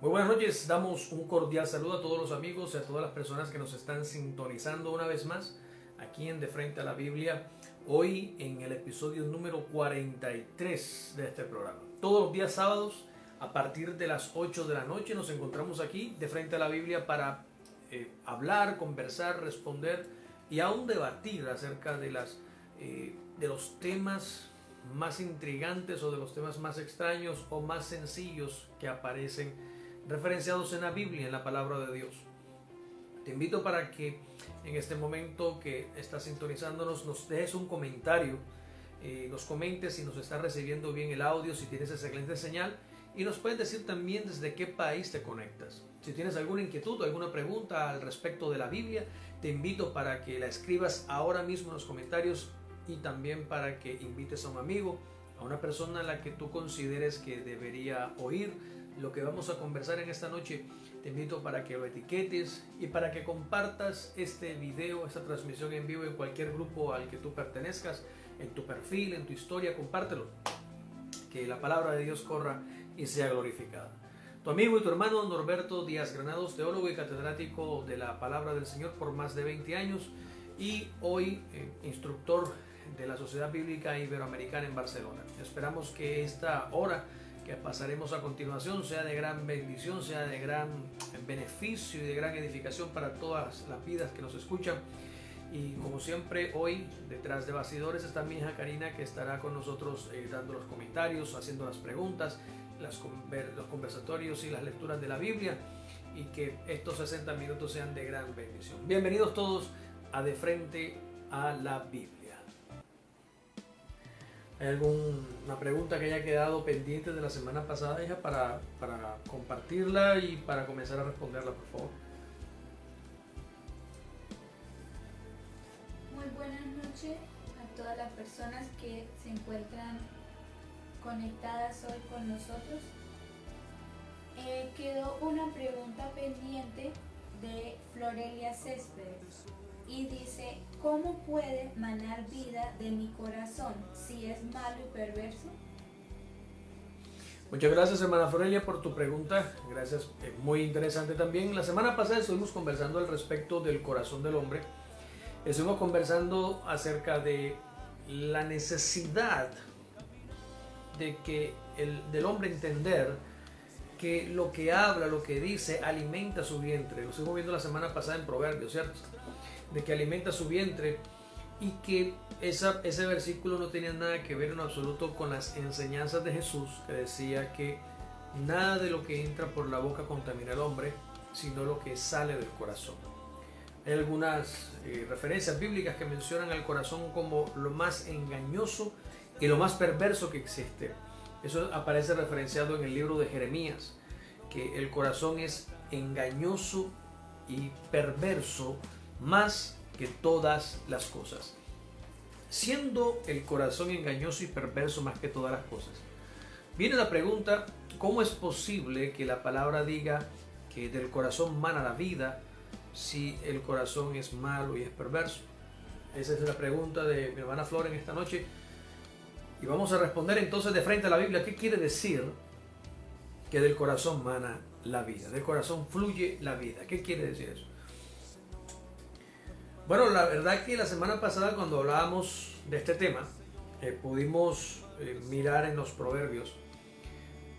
Muy buenas noches, damos un cordial saludo a todos los amigos y a todas las personas que nos están sintonizando una vez más aquí en De Frente a la Biblia, hoy en el episodio número 43 de este programa. Todos los días sábados a partir de las 8 de la noche nos encontramos aquí de Frente a la Biblia para hablar, conversar, responder y aún debatir acerca de los temas más intrigantes o de los temas más extraños o más sencillos que aparecen referenciados en la Biblia, en la palabra de Dios. Te invito para que en este momento que estás sintonizándonos nos dejes un comentario, nos comentes si nos estás recibiendo bien el audio, si tienes esa excelente señal, y nos puedes decir también desde qué país te conectas. Si tienes alguna inquietud o alguna pregunta al respecto de la Biblia, te invito para que la escribas ahora mismo en los comentarios y también para que invites a un amigo, a una persona a la que tú consideres que debería oír lo que vamos a conversar en esta noche. Te invito para que lo etiquetes y para que compartas este video, esta transmisión en vivo en cualquier grupo al que tú pertenezcas, en tu perfil, en tu historia, compártelo. Que la palabra de Dios corra y sea glorificada. Tu amigo y tu hermano Norberto Díaz Granados, teólogo y catedrático de la palabra del Señor por más de 20 años y hoy instructor de la Sociedad Bíblica Iberoamericana en Barcelona. Esperamos que esta hora que pasaremos a continuación sea de gran bendición, sea de gran beneficio y de gran edificación para todas las vidas que nos escuchan. Y como siempre, hoy detrás de bastidores está mi hija Karina, que estará con nosotros dando los comentarios, haciendo las preguntas, los conversatorios y las lecturas de la Biblia, y que estos 60 minutos sean de gran bendición. Bienvenidos todos a De Frente a la Biblia. ¿Hay alguna pregunta que haya quedado pendiente de la semana pasada, hija, para compartirla y para comenzar a responderla, por favor? Muy buenas noches a todas las personas que se encuentran conectadas hoy con nosotros. Quedó una pregunta pendiente de Florelia Céspedes y dice: ¿cómo puede manar vida de mi corazón si es malo y perverso? Muchas gracias, hermana Florelia, por tu pregunta. Gracias, muy interesante también. La semana pasada estuvimos conversando al respecto del corazón del hombre. Estuvimos conversando acerca de la necesidad del hombre entender que lo que habla, lo que dice, alimenta su vientre. Lo estuvimos viendo la semana pasada en Proverbios, ¿cierto? De que alimenta su vientre y que ese versículo no tenía nada que ver en absoluto con las enseñanzas de Jesús, que decía que nada de lo que entra por la boca contamina al hombre, sino lo que sale del corazón. Hay algunas referencias bíblicas que mencionan al corazón como lo más engañoso y lo más perverso que existe. Eso aparece referenciado en el libro de Jeremías, que el corazón es engañoso y perverso más que todas las cosas. Siendo el corazón engañoso y perverso más que todas las cosas, viene la pregunta: ¿cómo es posible que la palabra diga que del corazón mana la vida si el corazón es malo y es perverso? Esa es la pregunta de mi hermana Flor en esta noche, y vamos a responder entonces de frente a la Biblia. ¿Qué quiere decir que del corazón mana la vida? Del corazón fluye la vida. ¿Qué quiere decir eso? Bueno, la verdad que la semana pasada, cuando hablábamos de este tema, pudimos mirar en los proverbios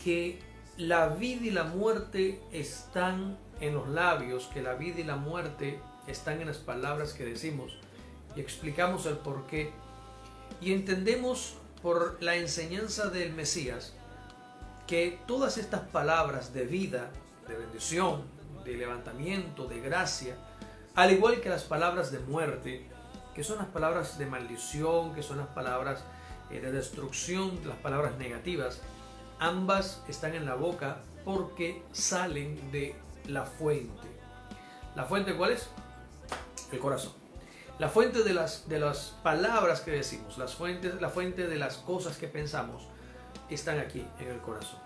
que la vida y la muerte están en los labios, que la vida y la muerte están en las palabras que decimos, y explicamos el porqué. Y entendemos por la enseñanza del Mesías que todas estas palabras de vida, de bendición, de levantamiento, de gracia, al igual que las palabras de muerte, que son las palabras de maldición, que son las palabras de destrucción, las palabras negativas, ambas están en la boca porque salen de la fuente. ¿La fuente cuál es? El corazón. La fuente de las palabras que decimos, la fuente de las cosas que pensamos, están aquí en el corazón.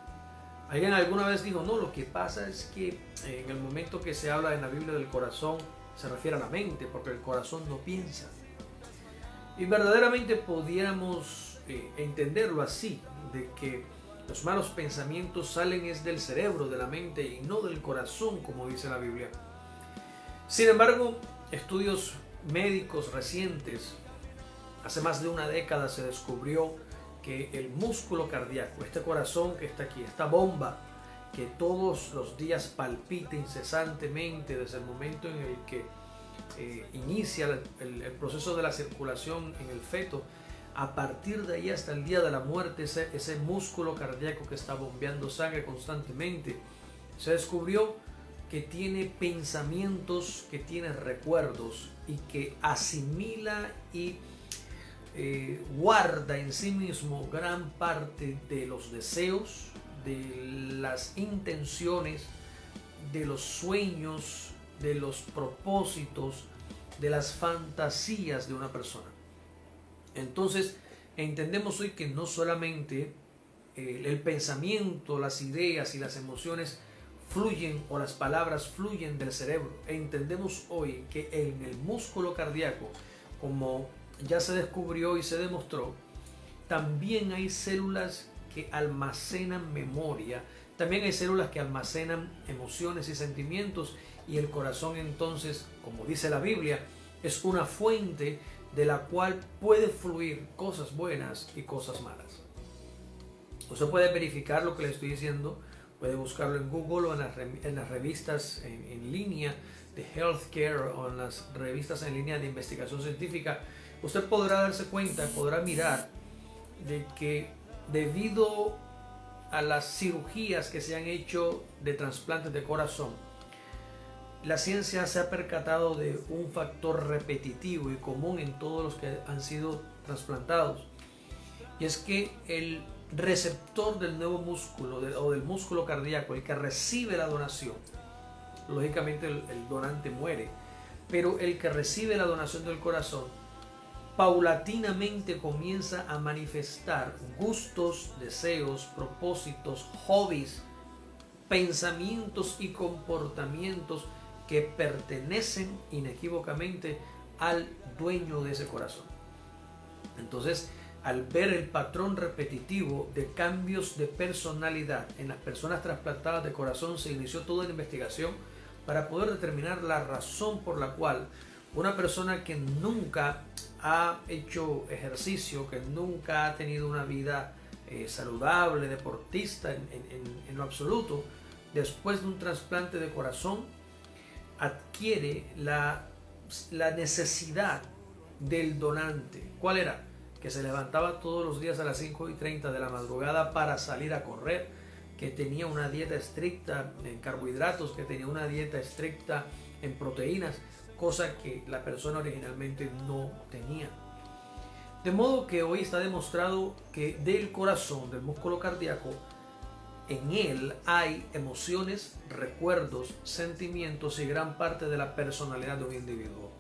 Alguien alguna vez dijo: no, lo que pasa es que en el momento que se habla en la Biblia del corazón, se refiere a la mente, porque el corazón no piensa. Y verdaderamente pudiéramos entenderlo así, de que Los malos pensamientos salen es del cerebro, de la mente y no del corazón, como dice la Biblia. Sin embargo, estudios médicos recientes, hace más de una década se descubrió que el músculo cardíaco, este corazón que está aquí, esta bomba que todos los días palpita incesantemente desde el momento en el que inicia el proceso de la circulación en el feto, a partir de ahí hasta el día de la muerte, ese músculo cardíaco que está bombeando sangre constantemente, se descubrió que tiene pensamientos, que tiene recuerdos y que asimila y guarda en sí mismo gran parte de los deseos, de las intenciones, de los sueños, de los propósitos, de las fantasías de una persona. Entonces, entendemos hoy que no solamente el pensamiento, las ideas y las emociones fluyen o las palabras fluyen del cerebro. Entendemos hoy que en el músculo cardíaco, como ya se descubrió y se demostró, también hay células que almacenan memoria, también hay células que almacenan emociones y sentimientos, y el corazón entonces, como dice la Biblia, es una fuente de la cual puede fluir cosas buenas y cosas malas. Usted puede verificar lo que le estoy diciendo, puede buscarlo en Google o en las revistas en línea de healthcare o en las revistas en línea de investigación científica. Usted podrá darse cuenta, podrá mirar de que debido a las cirugías que se han hecho de trasplantes de corazón, la ciencia se ha percatado de un factor repetitivo y común en todos los que han sido trasplantados, y es que el receptor del nuevo músculo o del músculo cardíaco, el que recibe la donación, lógicamente el donante muere, pero el que recibe la donación del corazón paulatinamente comienza a manifestar gustos, deseos, propósitos, hobbies, pensamientos y comportamientos que pertenecen inequívocamente al dueño de ese corazón. Entonces, al ver el patrón repetitivo de cambios de personalidad en las personas trasplantadas de corazón, se inició toda la investigación para poder determinar la razón por la cual una persona que nunca ha hecho ejercicio, que nunca ha tenido una vida saludable, deportista en lo absoluto, después de un trasplante de corazón, adquiere la necesidad del donante. ¿Cuál era? Que se levantaba todos los días a las 5:30 de la madrugada para salir a correr, que tenía una dieta estricta en carbohidratos, que tenía una dieta estricta en proteínas, cosa que la persona originalmente no tenía. De modo que hoy está demostrado que del corazón, del músculo cardíaco, en él hay emociones, recuerdos, sentimientos y gran parte de la personalidad de un individuo.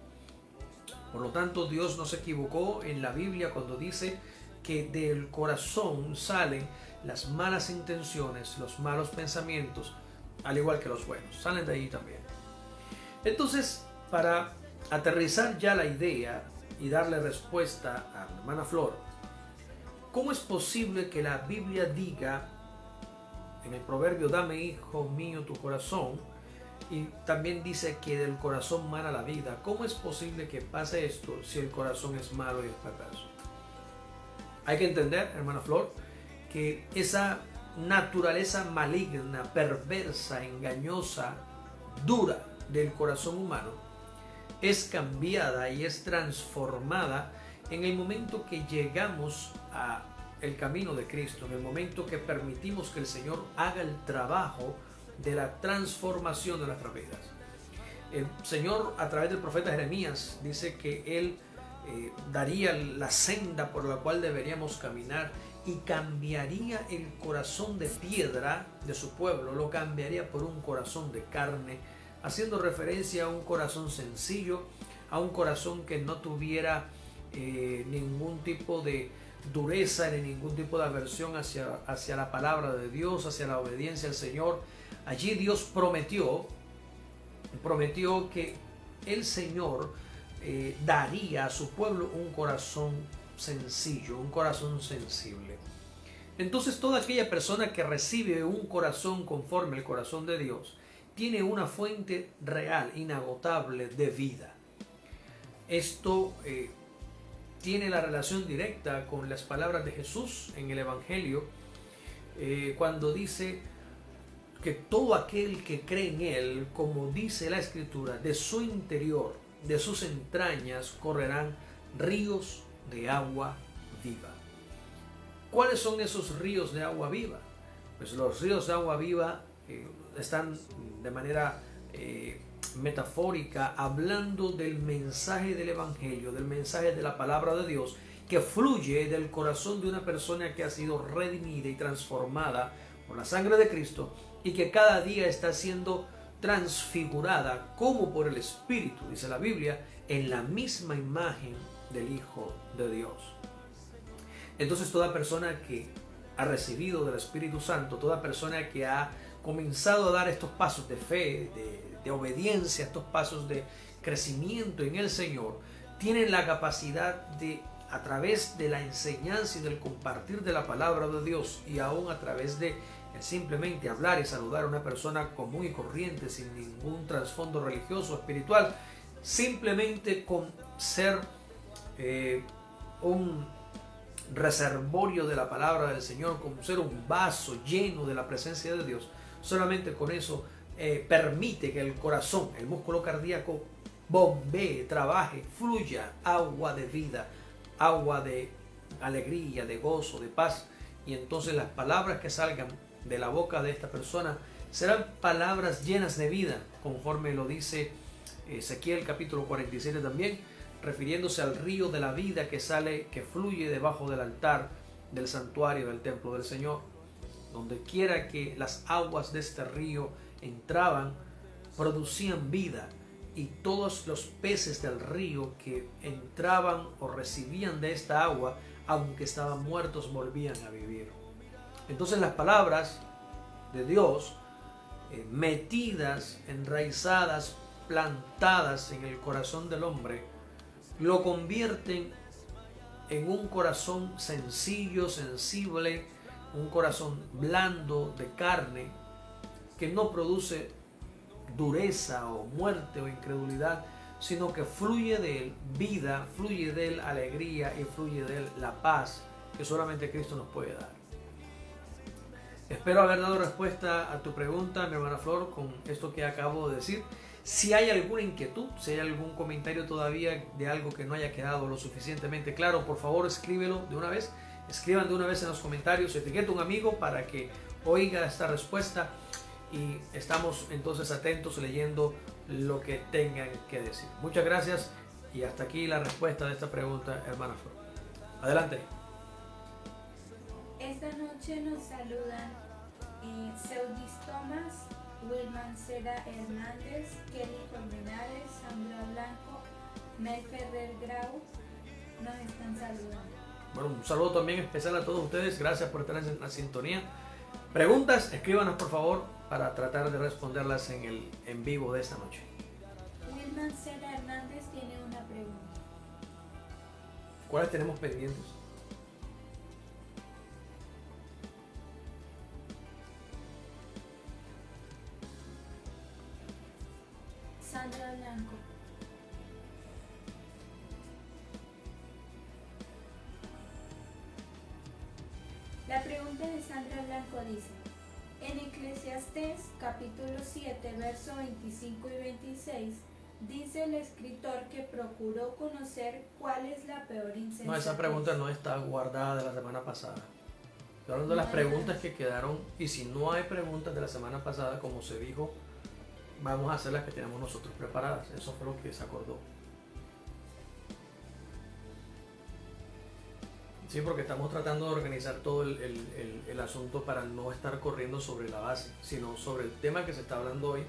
Por lo tanto, Dios no se equivocó en la Biblia cuando dice que del corazón salen las malas intenciones, los malos pensamientos, al igual que los buenos. Salen de ahí también. Entonces, para aterrizar ya la idea y darle respuesta a la hermana Flor, ¿cómo es posible que la Biblia diga en el proverbio, dame, hijo mío, tu corazón, y también dice que del corazón mana la vida? ¿Cómo es posible que pase esto si el corazón es malo y es perverso? Hay que entender, hermana Flor, que esa naturaleza maligna, perversa, engañosa, dura del corazón humano es cambiada y es transformada en el momento que llegamos a el camino de Cristo, en el momento que permitimos que el Señor haga el trabajo de la transformación de nuestras vidas. El Señor, a través del profeta Jeremías, dice que Él daría la senda por la cual deberíamos caminar y cambiaría el corazón de piedra de su pueblo, lo cambiaría por un corazón de carne, haciendo referencia a un corazón sencillo, a un corazón que no tuviera ningún tipo de dureza ni ningún tipo de aversión hacia la palabra de Dios, hacia la obediencia al Señor. Allí Dios prometió que el Señor daría a su pueblo un corazón sencillo, un corazón sensible. Entonces toda aquella persona que recibe un corazón conforme al corazón de Dios tiene una fuente real, inagotable de vida. Esto tiene la relación directa con las palabras de Jesús en el Evangelio, cuando dice que todo aquel que cree en Él, como dice la Escritura, de su interior, de sus entrañas, correrán ríos de agua viva. ¿Cuáles son esos ríos de agua viva? Pues los ríos de agua viva están de manera metafórica hablando del mensaje del Evangelio, del mensaje de la palabra de Dios, que fluye del corazón de una persona que ha sido redimida y transformada por la sangre de Cristo y que cada día está siendo transfigurada como por el Espíritu, dice la Biblia, en la misma imagen del Hijo de Dios. Entonces toda persona que ha recibido del Espíritu Santo, toda persona que ha comenzado a dar estos pasos de fe, de obediencia, estos pasos de crecimiento en el Señor, tienen la capacidad de, a través de la enseñanza y del compartir de la palabra de Dios, y aún a través de simplemente hablar y saludar a una persona común y corriente sin ningún trasfondo religioso o espiritual, simplemente con ser un reservorio de la palabra del Señor, con ser un vaso lleno de la presencia de Dios, solamente con eso permite que el corazón, el músculo cardíaco, bombee, trabaje, fluya agua de vida, agua de alegría, de gozo, de paz. Y entonces las palabras que salgan de la boca de esta persona serán palabras llenas de vida, conforme lo dice Ezequiel capítulo 47 también, refiriéndose al río de la vida que sale, que fluye debajo del altar del santuario del templo del Señor. Donde quiera que las aguas de este río entraban, producían vida, y todos los peces del río que entraban o recibían de esta agua, aunque estaban muertos, volvían a vivir. Entonces las palabras de Dios, metidas, enraizadas, plantadas en el corazón del hombre, lo convierten en un corazón sencillo, sensible, un corazón blando de carne, que no produce dureza o muerte o incredulidad, sino que fluye de él vida, fluye de él alegría y fluye de él la paz que solamente Cristo nos puede dar. Espero haber dado respuesta a tu pregunta, mi hermana Flor, con esto que acabo de decir. Si hay alguna inquietud, si hay algún comentario todavía de algo que no haya quedado lo suficientemente claro, por favor escríbelo de una vez. Escriban de una vez en los comentarios, etiqueta a un amigo para que oiga esta respuesta, y estamos entonces atentos leyendo lo que tengan que decir. Muchas gracias, y hasta aquí la respuesta de esta pregunta, hermana Flor. Adelante. Esta noche nos saludan Seudis Tomás, Wilman Cera Hernández, Kelly Colmenares, Sandra Blanco, Mel Ferrer Grau, nos están saludando. Bueno, un saludo también especial a todos ustedes, gracias por estar en la sintonía. Preguntas, escríbanos por favor para tratar de responderlas en el en vivo de esta noche. Wilman Cera Hernández tiene una pregunta. ¿Cuáles tenemos pendientes? Sandra Blanco. La pregunta de Sandra Blanco dice: en Eclesiastés capítulo 7, verso 25 y 26, dice el escritor que procuró conocer cuál es la peor insensatez. No, esa pregunta no está guardada de la semana pasada. Estoy hablando de las preguntas que quedaron, y si no hay preguntas de la semana pasada, como se dijo, vamos a hacer las que tenemos nosotros preparadas. Eso fue lo que se acordó. Sí, porque estamos tratando de organizar todo el asunto para no estar corriendo sobre la base, sino sobre el tema que se está hablando hoy.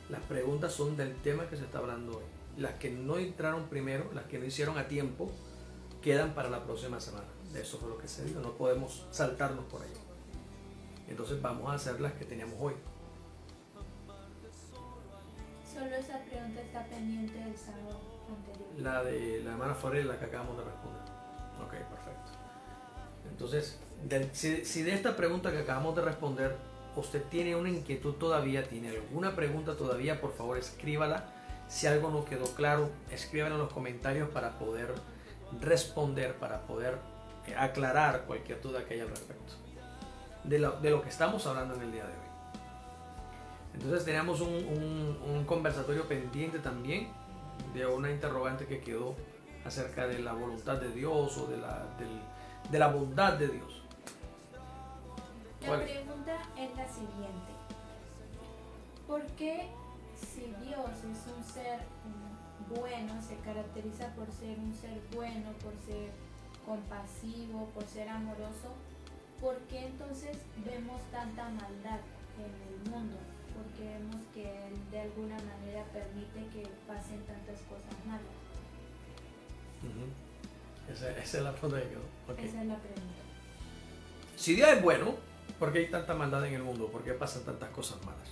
Las preguntas son del tema que se está hablando hoy. Las que no entraron primero, las que no hicieron a tiempo, quedan para la próxima semana. De eso fue lo que se dijo. No podemos saltarnos por ahí. Entonces vamos a hacer las que teníamos hoy. Solo esa pregunta está pendiente del sábado anterior. La de la hermana Florel, la que acabamos de responder. Ok, perfecto. Entonces, Si de esta pregunta que acabamos de responder usted tiene una inquietud todavía, tiene alguna pregunta todavía, por favor escríbala. Si algo no quedó claro, escríbala en los comentarios para poder responder, para poder aclarar cualquier duda que haya al respecto de lo que estamos hablando en el día de hoy. Entonces teníamos un conversatorio pendiente también de una interrogante que quedó acerca de la voluntad de Dios o de la bondad de Dios. La pregunta es la siguiente: ¿por qué, si Dios es un ser bueno, se caracteriza por ser un ser bueno, por ser compasivo, por ser amoroso, por qué entonces vemos tanta maldad en el mundo? Porque vemos que Él de alguna manera permite que pasen tantas cosas malas. Esa es la pregunta que quedó. Okay. Esa es la pregunta. Si Dios es bueno, ¿por qué hay tanta maldad en el mundo? ¿Por qué pasan tantas cosas malas?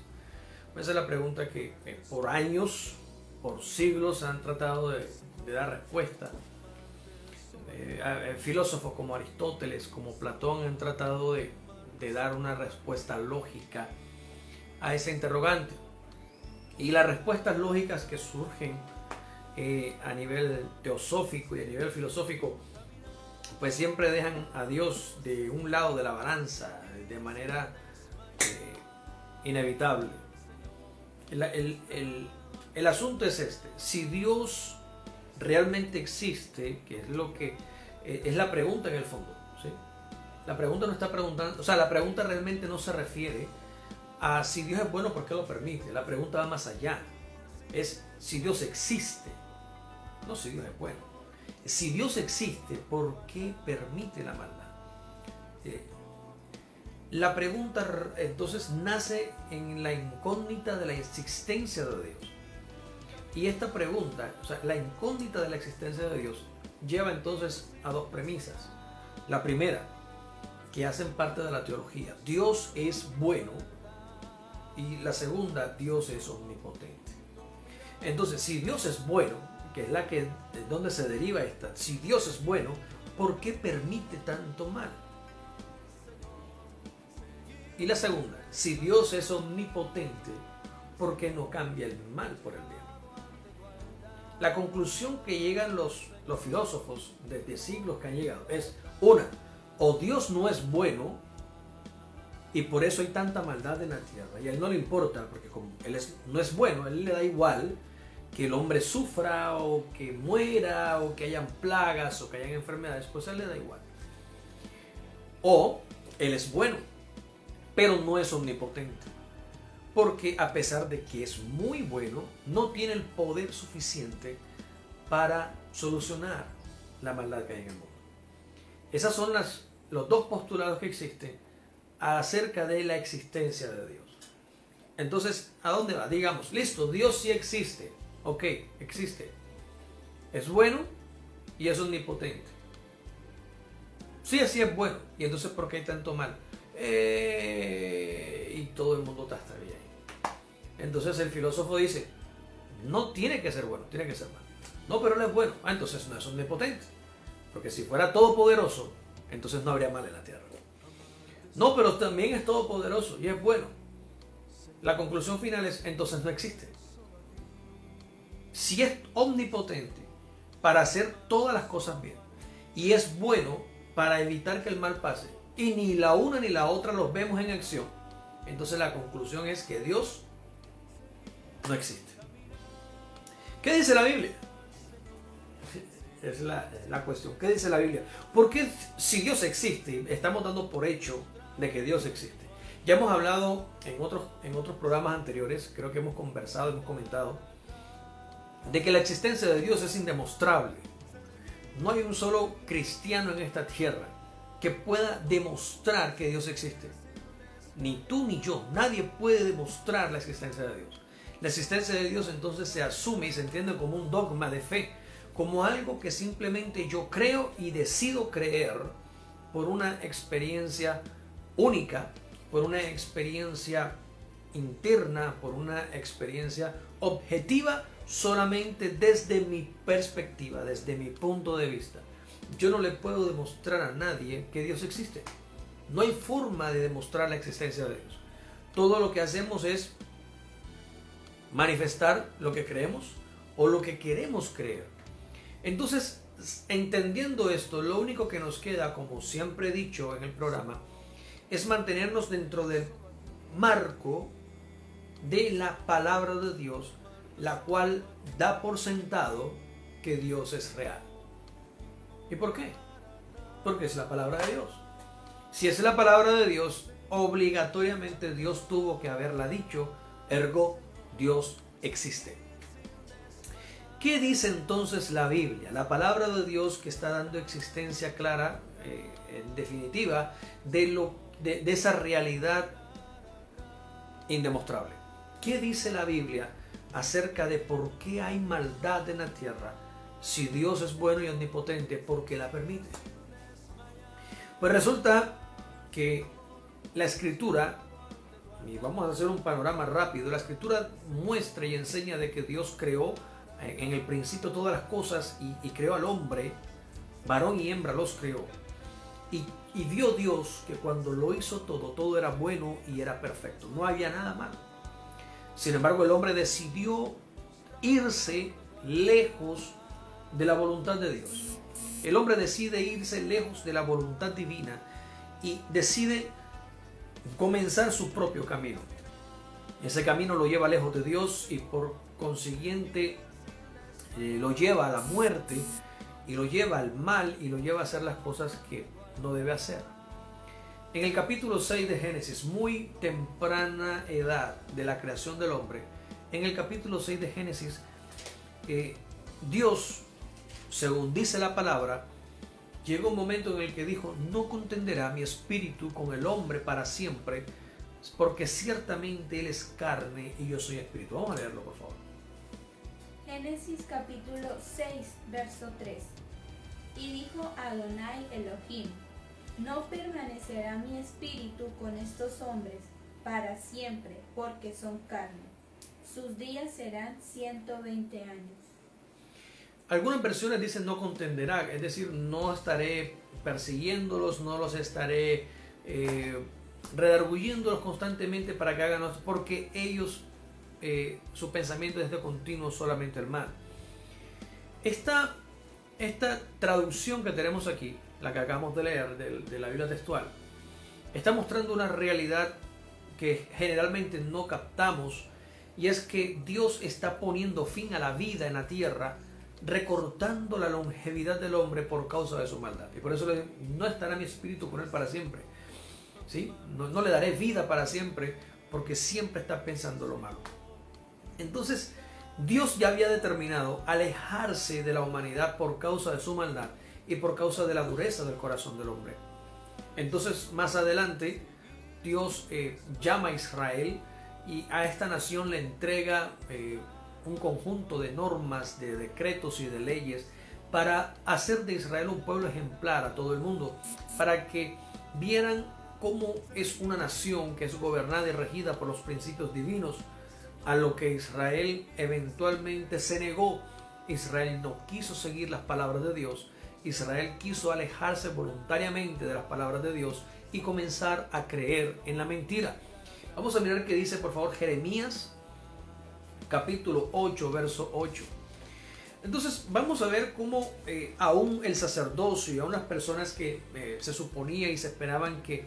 Esa es la pregunta que por años, por siglos han tratado de dar respuesta. Filósofos como Aristóteles, como Platón han tratado de dar una respuesta lógica a esa interrogante. Y las respuestas lógicas que surgen a nivel teosófico y a nivel filosófico, pues siempre dejan a Dios de un lado de la balanza de manera inevitable. El asunto es este: si Dios realmente existe, que es lo que es la pregunta en el fondo, ¿sí? La pregunta no está preguntando, o sea, la pregunta realmente no se refiere a si Dios es bueno, ¿por qué lo permite? La pregunta va más allá. Es si Dios existe, no si Dios es bueno. Si Dios existe, ¿por qué permite la maldad? La pregunta entonces nace en la incógnita de la existencia de Dios. Y esta pregunta, o sea, la incógnita de la existencia de Dios, lleva entonces a dos premisas. La primera, que hacen parte de la teología: Dios es bueno. Y la segunda, Dios es omnipotente. Entonces, si Dios es bueno, que es de donde se deriva esta, si Dios es bueno, ¿por qué permite tanto mal? Y la segunda, si Dios es omnipotente, ¿por qué no cambia el mal por el bien? La conclusión que llegan los filósofos desde siglos que han llegado es una: o Dios no es bueno y por eso hay tanta maldad en la tierra, y a Él no le importa, porque como Él no es bueno, a Él le da igual que el hombre sufra o que muera o que hayan plagas o que hayan enfermedades, pues a Él le da igual. O Él es bueno, pero no es omnipotente, porque a pesar de que es muy bueno, no tiene el poder suficiente para solucionar la maldad que hay en el mundo. Esas son los dos postulados que existen acerca de la existencia de Dios. Entonces, ¿a dónde va? Digamos, listo, Dios sí existe. Ok, existe. Es bueno y es omnipotente. Sí, así es bueno. ¿Y entonces por qué hay tanto mal? Y todo el mundo está bien. Entonces el filósofo dice: no tiene que ser bueno, tiene que ser malo. No, pero Él es bueno. Entonces no es omnipotente. Porque si fuera todopoderoso, entonces no habría mal en la tierra. No, pero también es todopoderoso y es bueno. La conclusión final es: entonces no existe. Si es omnipotente para hacer todas las cosas bien y es bueno para evitar que el mal pase, y ni la una ni la otra los vemos en acción, entonces la conclusión es que Dios no existe. ¿Qué dice la Biblia? Es la cuestión. ¿Qué dice la Biblia? Porque si Dios existe, estamos dando por hecho de que Dios existe. Ya hemos hablado en otros programas anteriores, creo que hemos conversado, hemos comentado, de que la existencia de Dios es indemostrable. No hay un solo cristiano en esta tierra que pueda demostrar que Dios existe. Ni tú ni yo, nadie puede demostrar la existencia de Dios. La existencia de Dios entonces se asume y se entiende como un dogma de fe, como algo que simplemente yo creo y decido creer por una experiencia única, por una experiencia interna, por una experiencia objetiva, solamente desde mi perspectiva, desde mi punto de vista. Yo no le puedo demostrar a nadie que Dios existe. No hay forma de demostrar la existencia de Dios. Todo lo que hacemos es manifestar lo que creemos o lo que queremos creer. Entonces, entendiendo esto, lo único que nos queda, como siempre he dicho en el programa, es mantenernos dentro del marco de la palabra de Dios, la cual da por sentado que Dios es real. ¿Y por qué? Porque es la palabra de Dios. Si es la palabra de Dios, obligatoriamente Dios tuvo que haberla dicho, ergo Dios existe. ¿Qué dice entonces la Biblia? La palabra de Dios que está dando existencia clara, en definitiva, de esa realidad indemostrable. ¿Qué dice la Biblia acerca de por qué hay maldad en la tierra? Si Dios es bueno y omnipotente, ¿por qué la permite? Pues resulta que la Escritura, y vamos a hacer un panorama rápido, la Escritura muestra y enseña de que Dios creó en el principio todas las cosas y creó al hombre, varón y hembra los creó. Y vio Dios que cuando lo hizo todo era bueno y era perfecto, no había nada malo. Sin embargo, el hombre decidió irse lejos de la voluntad de Dios. El hombre decide irse lejos de la voluntad divina y decide comenzar su propio camino. Ese camino lo lleva lejos de Dios y por consiguiente lo lleva a la muerte y lo lleva al mal y lo lleva a hacer las cosas que no debe hacer. En el capítulo 6 de Génesis, muy temprana edad de la creación del hombre, en el capítulo 6 de Génesis, Dios, según dice la palabra, llegó un momento en el que dijo: no contenderá mi espíritu con el hombre para siempre, porque ciertamente él es carne y yo soy espíritu. Vamos a leerlo, por favor. Génesis capítulo 6, verso 3. Y dijo Adonai Elohim: no permanecerá mi espíritu con estos hombres para siempre, porque son carne. Sus días serán 120 años. Algunas versiones dicen no contenderá, es decir, no estaré persiguiéndolos, no los estaré redarguyéndolos constantemente para que hagan, porque ellos, su pensamiento es de continuo solamente el mal. Esta traducción que tenemos aquí, la que acabamos de leer de la Biblia textual, está mostrando una realidad que generalmente no captamos, y es que Dios está poniendo fin a la vida en la tierra, recortando la longevidad del hombre por causa de su maldad. Y por eso no estará mi espíritu con él para siempre. ¿Sí? No le daré vida para siempre, porque siempre está pensando lo malo. Entonces, Dios ya había determinado alejarse de la humanidad por causa de su maldad y por causa de la dureza del corazón del hombre. Entonces, más adelante, Dios llama a Israel y a esta nación le entrega un conjunto de normas, de decretos y de leyes para hacer de Israel un pueblo ejemplar a todo el mundo, para que vieran cómo es una nación que es gobernada y regida por los principios divinos, a lo que Israel eventualmente se negó. Israel no quiso seguir las palabras de Dios. Israel quiso alejarse voluntariamente de las palabras de Dios y comenzar a creer en la mentira. Vamos a mirar qué dice, por favor, Jeremías capítulo 8, verso 8. Entonces vamos a ver cómo aún el sacerdocio y aún las personas que se suponía y se esperaban que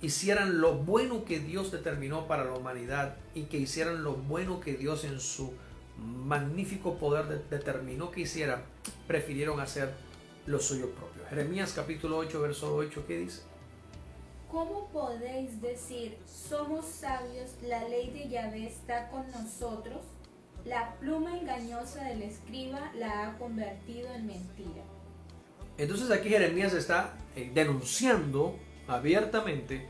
hicieran lo bueno que Dios determinó para la humanidad y que hicieran lo bueno que Dios en su magnífico poder determinó que hicieran, prefirieron hacer lo suyo propio. Jeremías capítulo 8, verso 8, ¿qué dice? ¿Cómo podéis decir, somos sabios, la ley de Yahvé está con nosotros? La pluma engañosa del escriba la ha convertido en mentira. Entonces aquí Jeremías está denunciando abiertamente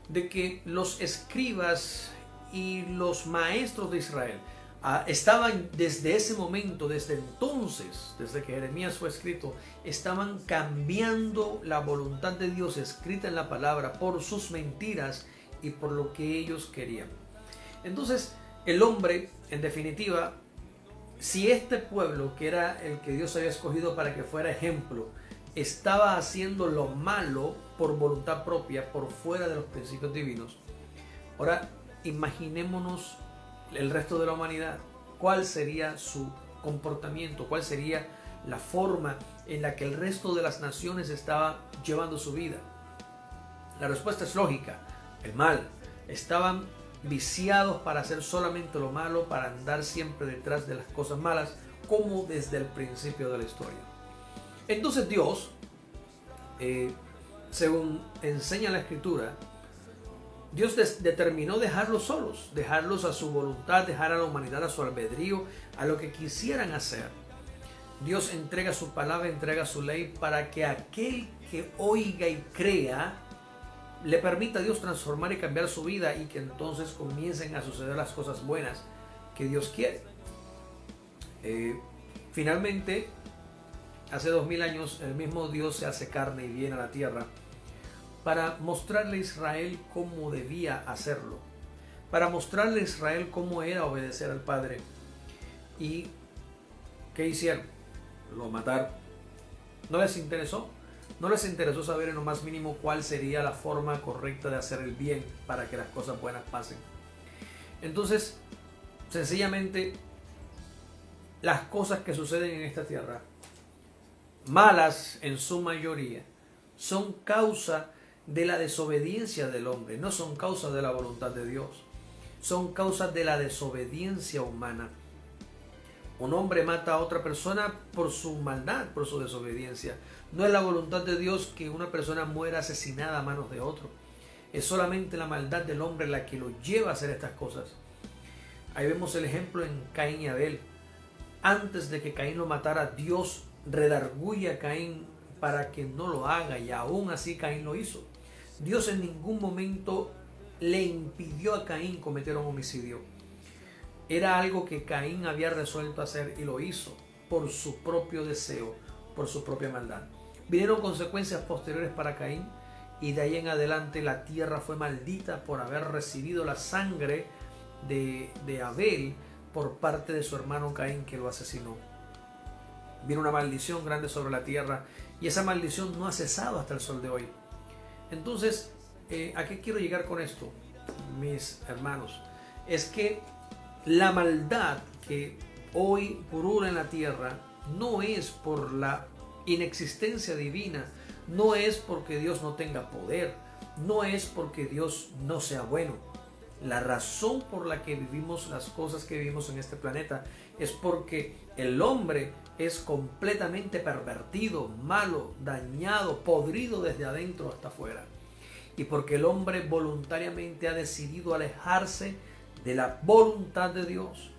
de que los escribas y los maestros de Israel estaban desde ese momento, desde entonces, desde que Jeremías fue escrito, estaban cambiando la voluntad de Dios escrita en la palabra por sus mentiras y por lo que ellos querían. Entonces el hombre, en definitiva, si este pueblo, que era el que Dios había escogido para que fuera ejemplo, estaba haciendo lo malo por voluntad propia, por fuera de los principios divinos. Ahora, imaginémonos el resto de la humanidad. ¿Cuál sería su comportamiento? ¿Cuál sería la forma en la que el resto de las naciones estaba llevando su vida? La respuesta es lógica: el mal. Estaban viciados para hacer solamente lo malo, para andar siempre detrás de las cosas malas, como desde el principio de la historia. Entonces Dios, según enseña la Escritura, Dios determinó dejarlos solos, dejarlos a su voluntad, dejar a la humanidad a su albedrío, a lo que quisieran hacer. Dios entrega su palabra, entrega su ley para que aquel que oiga y crea le permita a Dios transformar y cambiar su vida, y que entonces comiencen a suceder las cosas buenas que Dios quiere. Finalmente, hace 2000 años, el mismo Dios se hace carne y viene a la tierra para mostrarle a Israel cómo debía hacerlo, para mostrarle a Israel cómo era obedecer al Padre. ¿Y qué hicieron? Lo mataron. ¿No les interesó? No les interesó saber en lo más mínimo cuál sería la forma correcta de hacer el bien para que las cosas buenas pasen. Entonces, sencillamente, las cosas que suceden en esta tierra, malas en su mayoría, son causa de la desobediencia del hombre, no son causa de la voluntad de Dios, son causa de la desobediencia humana. Un hombre mata a otra persona por su maldad, por su desobediencia. No es la voluntad de Dios que una persona muera asesinada a manos de otro. Es solamente la maldad del hombre la que lo lleva a hacer estas cosas. Ahí vemos el ejemplo en Caín y Abel. Antes de que Caín lo matara, Dios redarguye a Caín para que no lo haga, y aún así Caín lo hizo. Dios en ningún momento le impidió a Caín cometer un homicidio. Era algo que Caín había resuelto hacer y lo hizo por su propio deseo, por su propia maldad. Vinieron consecuencias posteriores para Caín, y de ahí en adelante la tierra fue maldita por haber recibido la sangre de Abel por parte de su hermano Caín, que lo asesinó. Vino una maldición grande sobre la tierra, y esa maldición no ha cesado hasta el sol de hoy. Entonces, ¿a qué quiero llegar con esto, mis hermanos? Es que la maldad que hoy purula en la tierra no es por la inexistencia divina, no es porque Dios no tenga poder, no es porque Dios no sea bueno. La razón por la que vivimos las cosas que vivimos en este planeta es porque el hombre es completamente pervertido, malo, dañado, podrido desde adentro hasta afuera. Y porque el hombre voluntariamente ha decidido alejarse de la voluntad de Dios.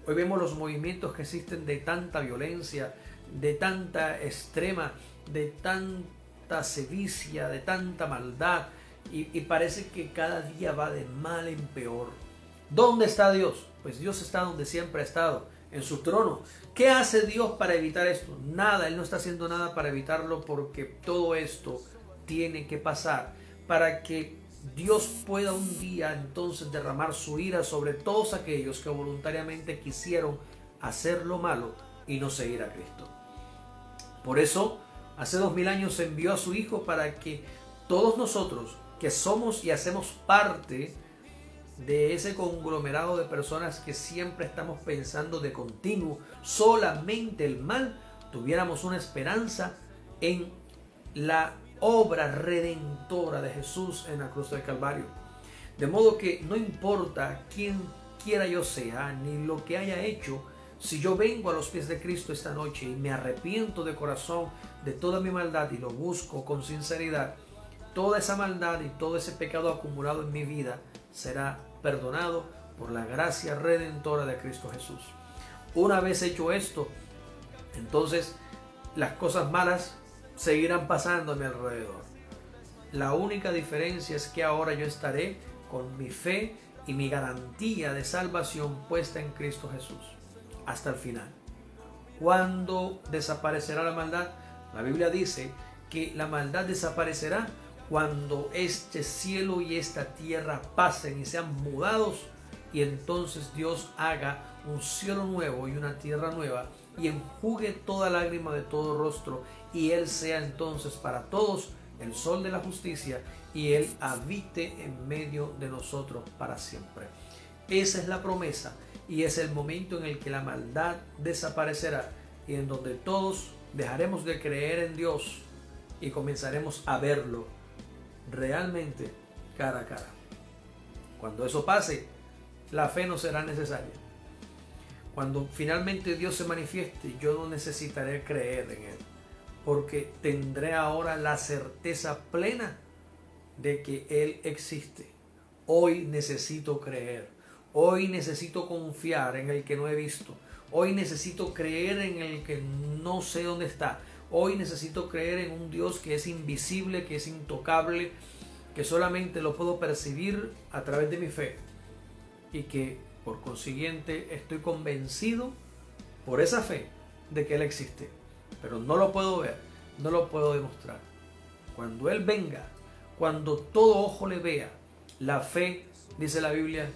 Hoy vemos los movimientos que existen de tanta violencia, de tanta extrema, de tanta sevicia, de tanta maldad, y parece que cada día va de mal en peor. ¿Dónde está Dios? Pues Dios está donde siempre ha estado, en su trono. ¿Qué hace Dios para evitar esto? Nada, Él no está haciendo nada para evitarlo, porque todo esto tiene que pasar para que Dios pueda un día entonces derramar su ira sobre todos aquellos que voluntariamente quisieron hacer lo malo y no seguir a Cristo. Por eso, hace 2000 años envió a su Hijo para que todos nosotros que somos y hacemos parte de ese conglomerado de personas que siempre estamos pensando de continuo solamente el mal, tuviéramos una esperanza en la obra redentora de Jesús en la cruz del Calvario. De modo que no importa quién quiera yo sea, ni lo que haya hecho, si yo vengo a los pies de Cristo esta noche y me arrepiento de corazón de toda mi maldad y lo busco con sinceridad, toda esa maldad y todo ese pecado acumulado en mi vida será perdonado por la gracia redentora de Cristo Jesús. Una vez hecho esto, entonces las cosas malas seguirán pasando a mi alrededor. La única diferencia es que ahora yo estaré con mi fe y mi garantía de salvación puesta en Cristo Jesús hasta el final. ¿Cuándo desaparecerá la maldad? La Biblia dice que la maldad desaparecerá cuando este cielo y esta tierra pasen y sean mudados, y entonces Dios haga un cielo nuevo y una tierra nueva, y enjugue toda lágrima de todo rostro, y Él sea entonces para todos el sol de la justicia, y Él habite en medio de nosotros para siempre. Esa es la promesa, y es el momento en el que la maldad desaparecerá, y en donde todos dejaremos de creer en Dios y comenzaremos a verlo realmente cara a cara. Cuando eso pase, la fe no será necesaria. Cuando finalmente Dios se manifieste, yo no necesitaré creer en Él, porque tendré ahora la certeza plena de que Él existe. Hoy necesito creer. Hoy necesito confiar en el que no he visto. Hoy necesito creer en el que no sé dónde está. Hoy necesito creer en un Dios que es invisible, que es intocable, que solamente lo puedo percibir a través de mi fe. Y que por consiguiente estoy convencido por esa fe de que Él existe. Pero no lo puedo ver, no lo puedo demostrar. Cuando Él venga, cuando todo ojo le vea, la fe, dice la Biblia,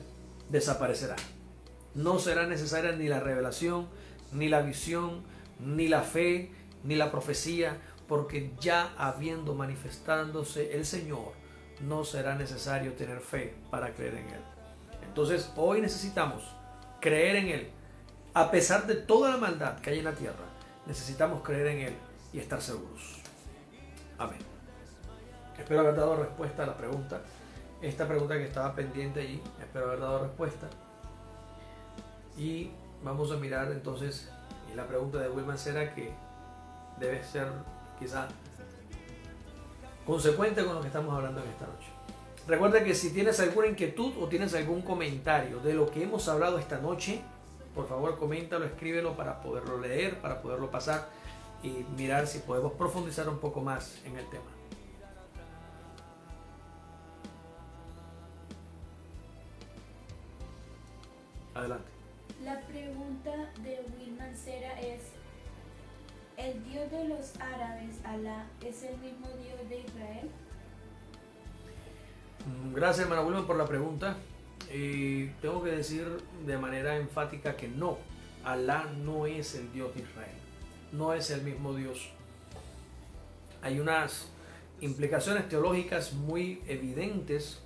desaparecerá. No será necesaria ni la revelación, ni la visión, ni la fe, ni la profecía, porque ya habiendo manifestándose el Señor, no será necesario tener fe para creer en Él. Entonces hoy necesitamos creer en Él. A pesar de toda la maldad que hay en la tierra, necesitamos creer en Él y estar seguros. Amén. Espero haber dado respuesta a la pregunta. Esta pregunta que estaba pendiente allí, espero haber dado respuesta. Y vamos a mirar entonces la pregunta de Wilman Cera, que debe ser quizá consecuente con lo que estamos hablando en esta noche. Recuerda que si tienes alguna inquietud o tienes algún comentario de lo que hemos hablado esta noche, por favor coméntalo, escríbelo para poderlo leer, para poderlo pasar y mirar si podemos profundizar un poco más en el tema. Adelante. La pregunta de Wilman Cera es: ¿el Dios de los árabes, Alá, es el mismo Dios de Israel? Gracias, hermana Wilman, por la pregunta. Tengo que decir de manera enfática que no, Alá no es el Dios de Israel, no es el mismo Dios. Hay unas implicaciones teológicas muy evidentes,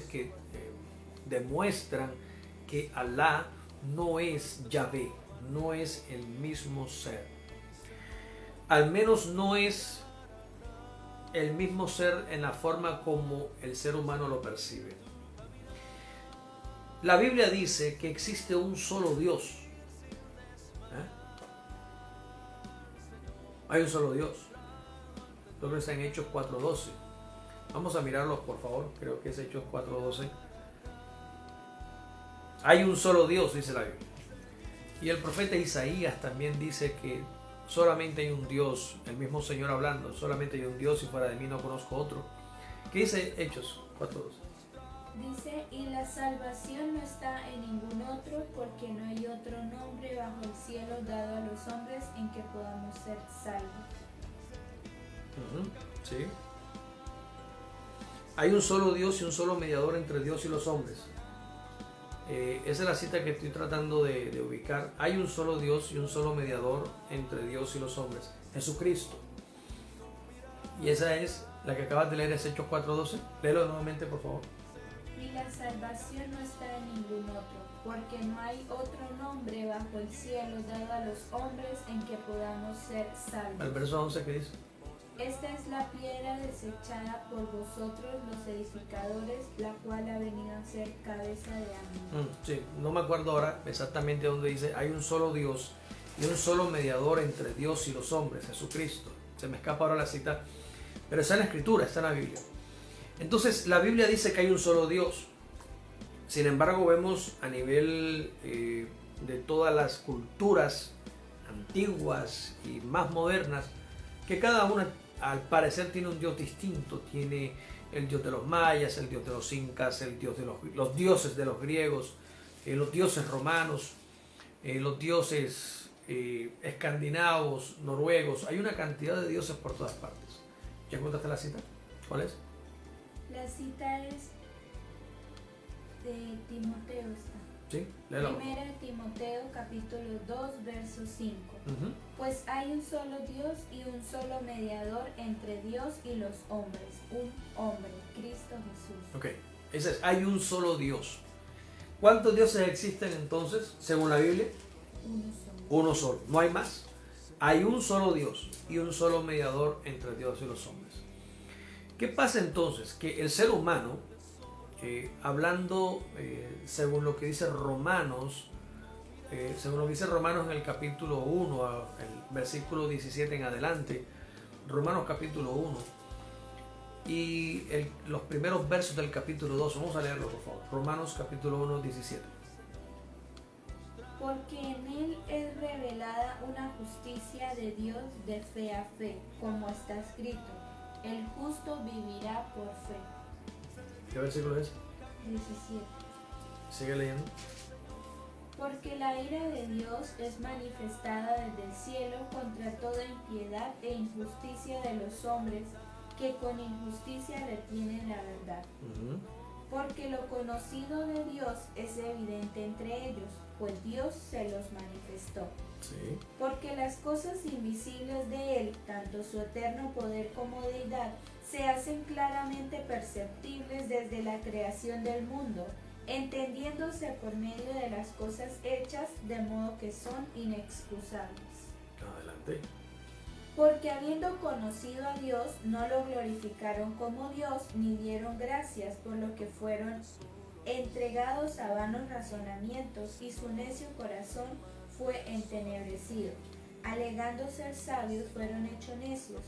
que demuestran que Alá no es Yahvé, no es el mismo ser. Al menos no es el mismo ser en la forma como el ser humano lo percibe. La Biblia dice que existe un solo Dios. Hay un solo Dios. Creo que está en Hechos 4:12. Vamos a mirarlos, por favor. Creo que es Hechos 4:12. Hay un solo Dios, dice la Biblia. Y el profeta Isaías también dice que solamente hay un Dios, el mismo Señor hablando, solamente hay un Dios y fuera de mí no conozco otro. ¿Qué dice Hechos 4:12? Dice: y la salvación no está en ningún otro, porque no hay otro nombre bajo el cielo dado a los hombres en que podamos ser salvos. Sí. Hay un solo Dios y un solo mediador entre Dios y los hombres. Esa es la cita que estoy tratando de ubicar. Hay un solo Dios y un solo mediador entre Dios y los hombres, Jesucristo. Y esa es la que acabas de leer, es Hechos 4:12. Léelo nuevamente, por favor. Y la salvación no está en ningún otro, porque no hay otro nombre bajo el cielo dado a los hombres en que podamos ser salvos. El verso 11, ¿qué dice? Esta es la piedra desechada por vosotros los edificadores, la cual ha venido a ser cabeza de ángulo. Sí, no me acuerdo ahora exactamente dónde dice: hay un solo Dios y un solo mediador entre Dios y los hombres, Jesucristo. Se me escapa ahora la cita, pero está en la Escritura, está en la Biblia. Entonces la Biblia dice que hay un solo Dios. Sin embargo, vemos a nivel de todas las culturas antiguas y más modernas que cada una al parecer tiene un Dios distinto. Tiene el Dios de los mayas, el Dios de los incas, el Dios de los dioses de los griegos, los dioses romanos, los dioses escandinavos, noruegos. Hay una cantidad de dioses por todas partes. ¿Ya encontraste la cita? ¿Cuál es? La cita es de Timoteo. ¿Sí? Léelo. Primera de Timoteo capítulo 2 verso 5. Ujú. Pues hay un solo Dios y un solo mediador entre Dios y los hombres, un hombre, Cristo Jesús. Ok, ese es, hay un solo Dios. ¿Cuántos dioses existen entonces, según la Biblia? Uno solo. Uno solo, no hay más. Hay un solo Dios y un solo mediador entre Dios y los hombres. ¿Qué pasa entonces? Que el ser humano, hablando según lo que dice Romanos, en el capítulo 1, el versículo 17 en adelante, Romanos capítulo 1, y los primeros versos del capítulo 2, vamos a leerlo por favor. Romanos capítulo 1, 17. Porque en él es revelada una justicia de Dios de fe a fe, como está escrito, el justo vivirá por fe. ¿Qué versículo es? 17. Sigue leyendo. Porque la ira de Dios es manifestada desde el cielo contra toda impiedad e injusticia de los hombres que con injusticia retienen la verdad. Ujú. Porque lo conocido de Dios es evidente entre ellos, pues Dios se los manifestó. Sí. Porque las cosas invisibles de Él, tanto su eterno poder como deidad, se hacen claramente perceptibles desde la creación del mundo, entendiéndose por medio de las cosas hechas, de modo que son inexcusables. Adelante. Porque habiendo conocido a Dios, no lo glorificaron como Dios, ni dieron gracias, por lo que fueron entregados a vanos razonamientos, y su necio corazón fue entenebrecido. Alegando ser sabios, fueron hechos necios,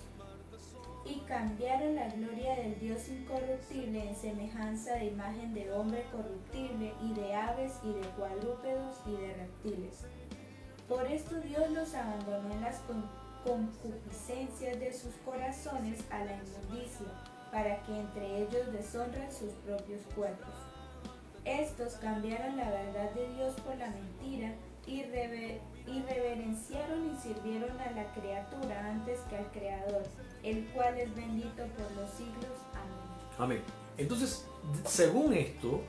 y cambiaron la gloria del Dios incorruptible en semejanza de imagen de hombre corruptible, y de aves, y de cuadrúpedos, y de reptiles. Por esto Dios los abandonó en las concupiscencias de sus corazones a la inmundicia, para que entre ellos deshonren sus propios cuerpos. Estos cambiaron la verdad de Dios por la mentira, y reverenciaron y sirvieron a la criatura antes que al Creador, el cual es bendito por los siglos. Amén. Amén. Entonces, según esto,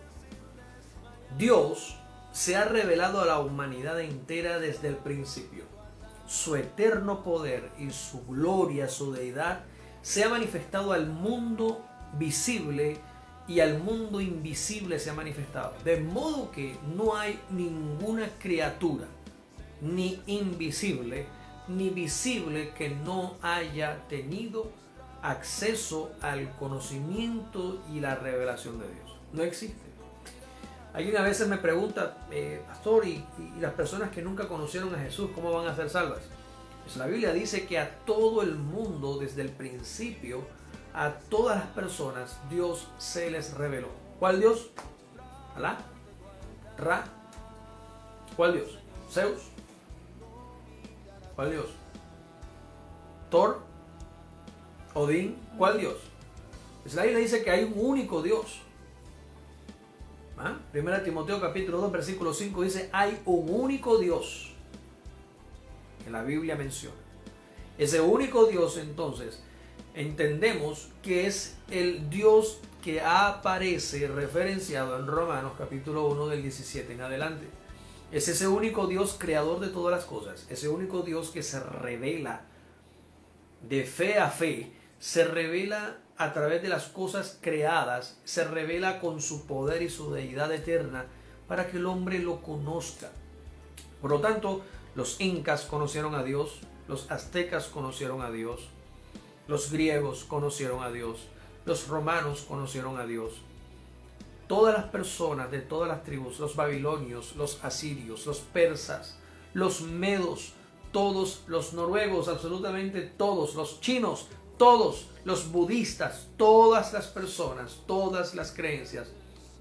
Dios se ha revelado a la humanidad entera desde el principio. Su eterno poder y su gloria, su deidad, se ha manifestado al mundo visible y al mundo invisible se ha manifestado. De modo que no hay ninguna criatura, ni invisible, ni visible, que no haya tenido acceso al conocimiento y la revelación de Dios. No existe. Alguien a veces me pregunta, pastor, ¿y las personas que nunca conocieron a Jesús, cómo van a ser salvas? Pues la Biblia dice que a todo el mundo, desde el principio, a todas las personas, Dios se les reveló. ¿Cuál Dios? ¿Alá? ¿Ra? ¿Cuál Dios? ¿Zeus? ¿Cuál Dios? ¿Thor? ¿Odín? ¿Cuál Dios? Pues la Biblia dice que hay un único Dios. ¿Ah? Primera Timoteo capítulo 2 versículo 5 dice, hay un único Dios, que la Biblia menciona. Ese único Dios, entonces, entendemos que es el Dios que aparece referenciado en Romanos capítulo 1 del 17 en adelante. Es ese único Dios creador de todas las cosas, ese único Dios que se revela de fe a fe, se revela a través de las cosas creadas, se revela con su poder y su deidad eterna para que el hombre lo conozca. Por lo tanto, los incas conocieron a Dios, los aztecas conocieron a Dios, los griegos conocieron a Dios, los romanos conocieron a Dios. Todas las personas de todas las tribus, los babilonios, los asirios, los persas, los medos, todos los noruegos, absolutamente todos, los chinos, todos los budistas, todas las personas, todas las creencias,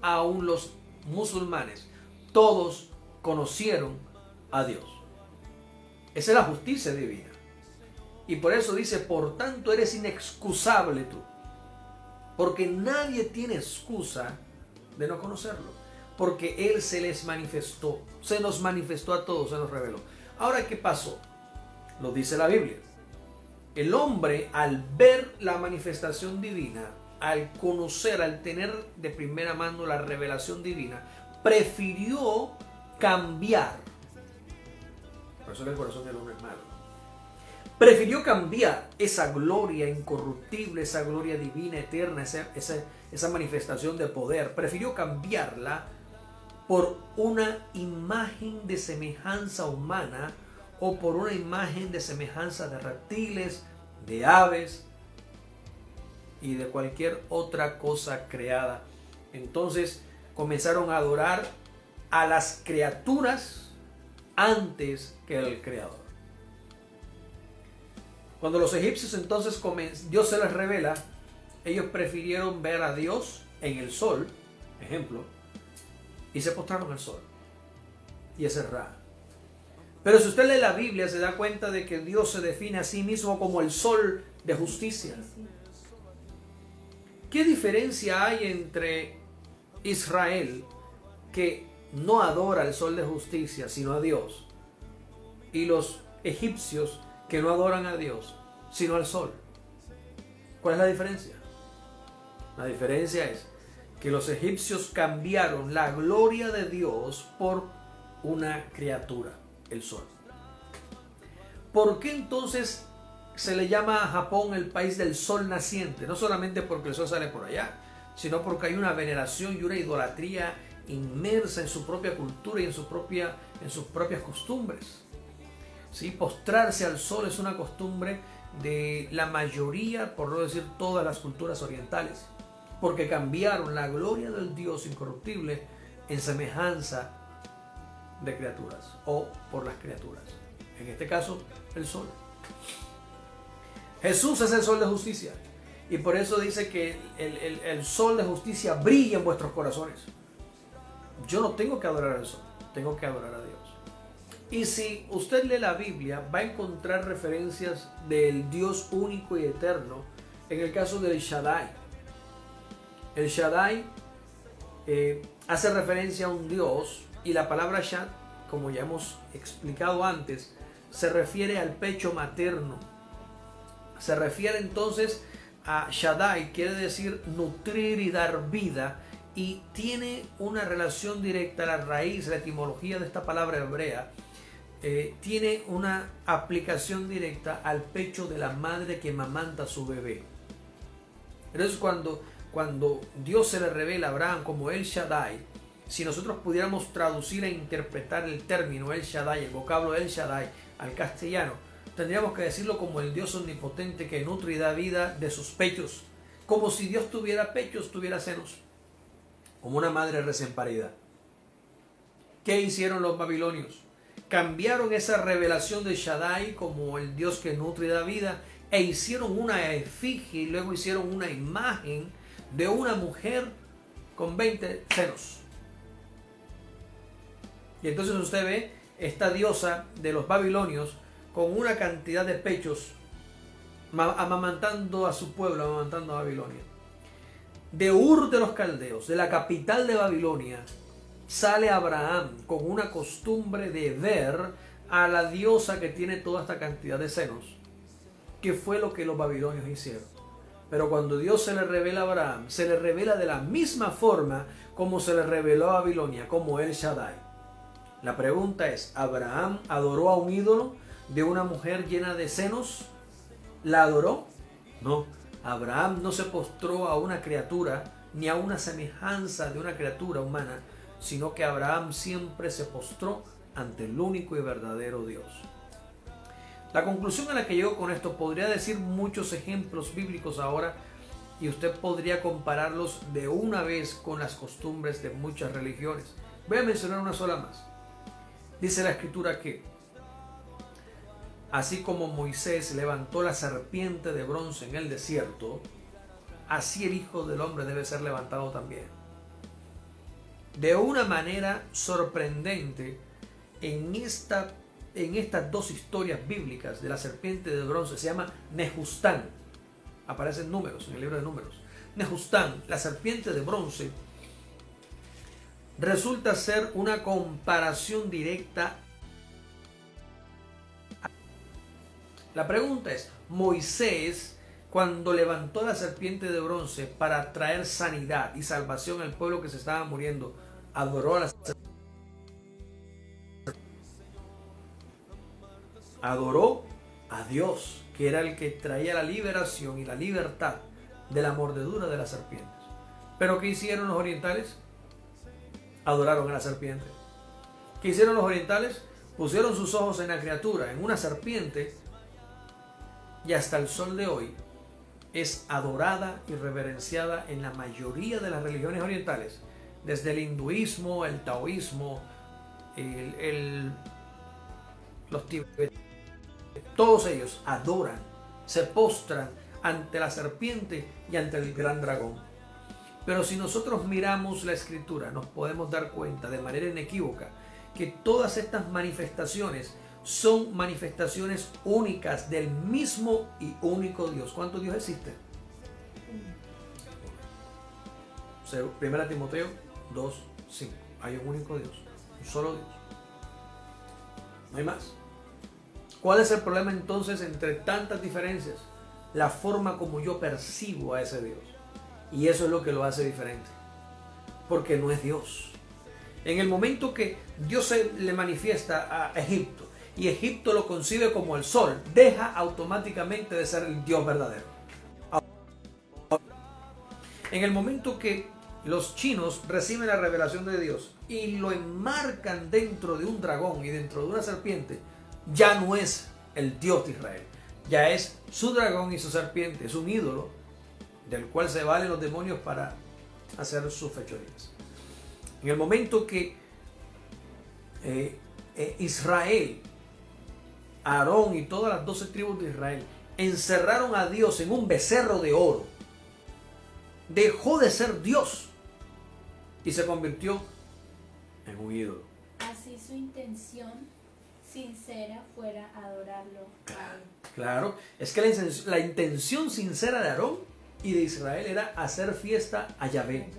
aún los musulmanes, todos conocieron a Dios. Esa es la justicia divina. Y por eso dice, por tanto eres inexcusable tú. Porque nadie tiene excusa de no conocerlo. Porque Él se les manifestó, se nos manifestó a todos, se nos reveló. Ahora, ¿qué pasó? Lo dice la Biblia. El hombre, al ver la manifestación divina, al conocer, al tener de primera mano la revelación divina, prefirió cambiar. Por eso el corazón del hombre es malo. Prefirió cambiar esa gloria incorruptible, esa gloria divina, eterna, esa manifestación de poder. Prefirió cambiarla por una imagen de semejanza humana o por una imagen de semejanza de reptiles, de aves y de cualquier otra cosa creada. Entonces comenzaron a adorar a las criaturas antes que al Creador. Cuando los egipcios entonces Dios se les revela, ellos prefirieron ver a Dios en el sol, ejemplo, y se postraron al sol. Y ese es Ra. Pero si usted lee la Biblia, se da cuenta de que Dios se define a sí mismo como el sol de justicia. ¿Qué diferencia hay entre Israel, que no adora al sol de justicia, sino a Dios, y los egipcios, que no adoran a Dios, sino al sol? ¿Cuál es la diferencia? La diferencia es que los egipcios cambiaron la gloria de Dios por una criatura, el sol. ¿Por qué entonces se le llama a Japón el país del sol naciente? No solamente porque el sol sale por allá, sino porque hay una veneración y una idolatría inmersa en su propia cultura y en sus propias costumbres. ¿Sí? Postrarse al sol es una costumbre de la mayoría, por no decir todas las culturas orientales, porque cambiaron la gloria del Dios incorruptible en semejanza de criaturas o por las criaturas. En este caso, el sol. Jesús es el sol de justicia y por eso dice que el sol de justicia brilla en vuestros corazones. Yo no tengo que adorar al sol, tengo que adorar a Dios. Y si usted lee la Biblia, va a encontrar referencias del Dios único y eterno en el caso del Shaddai. El Shaddai hace referencia a un Dios, y la palabra Shad, como ya hemos explicado antes, se refiere al pecho materno. Se refiere entonces a Shaddai, quiere decir nutrir y dar vida, y tiene una relación directa, la raíz, la etimología de esta palabra hebrea, tiene una aplicación directa al pecho de la madre que mamanta a su bebé. Entonces cuando Dios se le revela a Abraham como El Shaddai, si nosotros pudiéramos traducir e interpretar el término El Shaddai, el vocablo El Shaddai al castellano, tendríamos que decirlo como el Dios omnipotente que nutre y da vida de sus pechos, como si Dios tuviera pechos, tuviera senos, como una madre recién parida. ¿Qué hicieron los babilonios? Cambiaron esa revelación de Shaddai como el Dios que nutre y da vida e hicieron una efigie y luego hicieron una imagen de una mujer con 20 senos. Y entonces usted ve esta diosa de los babilonios con una cantidad de pechos amamantando a su pueblo, amamantando a Babilonia. De Ur de los Caldeos, de la capital de Babilonia, sale Abraham con una costumbre de ver a la diosa que tiene toda esta cantidad de senos, que fue lo que los babilonios hicieron. Pero cuando Dios se le revela a Abraham, se le revela de la misma forma como se le reveló a Babilonia, como El Shaddai. La pregunta es, ¿Abraham adoró a un ídolo de una mujer llena de senos? ¿La adoró? No. Abraham no se postró a una criatura ni a una semejanza de una criatura humana, sino que Abraham siempre se postró ante el único y verdadero Dios. La conclusión a la que llego con esto, podría decir muchos ejemplos bíblicos ahora, y usted podría compararlos de una vez con las costumbres de muchas religiones. Voy a mencionar una sola más. Dice la Escritura que así como Moisés levantó la serpiente de bronce en el desierto, así el Hijo del Hombre debe ser levantado también. De una manera sorprendente, en estas dos historias bíblicas de la serpiente de bronce, se llama Nehustán. Aparecen números en el libro de Números. Nehustán, la serpiente de bronce, resulta ser una comparación directa. La pregunta es, Moisés, cuando levantó la serpiente de bronce para traer sanidad y salvación al pueblo que se estaba muriendo, ¿adoró a la serpiente? adoró a Dios, que era el que traía la liberación y la libertad de la mordedura de las serpientes. Pero ¿qué hicieron los orientales? Adoraron a la serpiente. ¿Qué hicieron los orientales? Pusieron sus ojos en la criatura, en una serpiente, y hasta el sol de hoy es adorada y reverenciada en la mayoría de las religiones orientales, desde el hinduismo, el taoísmo, los tibetanos. Todos ellos adoran, se postran ante la serpiente y ante el gran dragón. Pero si nosotros miramos la escritura, nos podemos dar cuenta de manera inequívoca que todas estas manifestaciones son manifestaciones únicas del mismo y único Dios. ¿Cuántos Dios existen? 1 Timoteo 2:5. Hay un único Dios, un solo Dios. No hay más. ¿Cuál es el problema entonces entre tantas diferencias? La forma como yo percibo a ese Dios. Y eso es lo que lo hace diferente. Porque no es Dios. En el momento que Dios se le manifiesta a Egipto y Egipto lo concibe como el sol, deja automáticamente de ser el Dios verdadero. En el momento que los chinos reciben la revelación de Dios y lo enmarcan dentro de un dragón y dentro de una serpiente, ya no es el Dios de Israel. Ya es su dragón y su serpiente. Es un ídolo del cual se valen los demonios para hacer sus fechorías. En el momento que Israel, Aarón y todas las 12 tribus de Israel encerraron a Dios en un becerro de oro, dejó de ser Dios y se convirtió en un ídolo. Así su intención sincera fuera adorarlo a él. Claro, es que la intención sincera de Aarón y de Israel era hacer fiesta a Yahvé.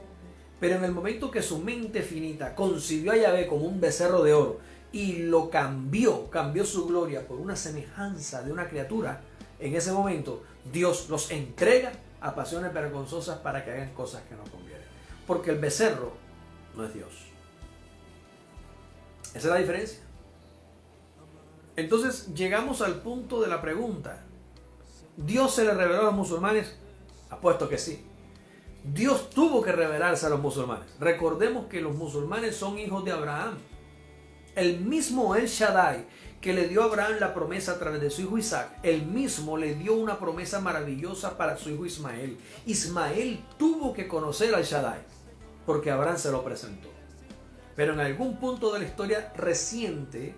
Pero en el momento que su mente finita concibió a Yahvé como un becerro de oro y lo cambió su gloria por una semejanza de una criatura, en ese momento Dios los entrega a pasiones vergonzosas para que hagan cosas que no convienen. Porque el becerro no es Dios. Esa es la diferencia. Entonces llegamos al punto de la pregunta. ¿Dios se le reveló a los musulmanes? Apuesto que sí. Dios tuvo que revelarse a los musulmanes. Recordemos que los musulmanes son hijos de Abraham. El mismo El Shaddai que le dio a Abraham la promesa a través de su hijo Isaac, él mismo le dio una promesa maravillosa para su hijo Ismael. Ismael tuvo que conocer al Shaddai porque Abraham se lo presentó. Pero en algún punto de la historia reciente,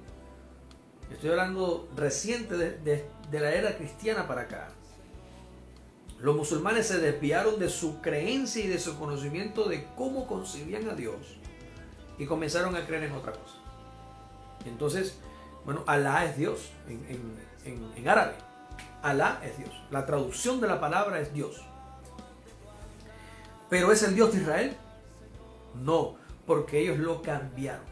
estoy hablando reciente de la era cristiana para acá, los musulmanes se desviaron de su creencia y de su conocimiento de cómo concibían a Dios y comenzaron a creer en otra cosa. Entonces, bueno, Alá es Dios en árabe. Alá es Dios. La traducción de la palabra es Dios. ¿Pero es el Dios de Israel? No, porque ellos lo cambiaron.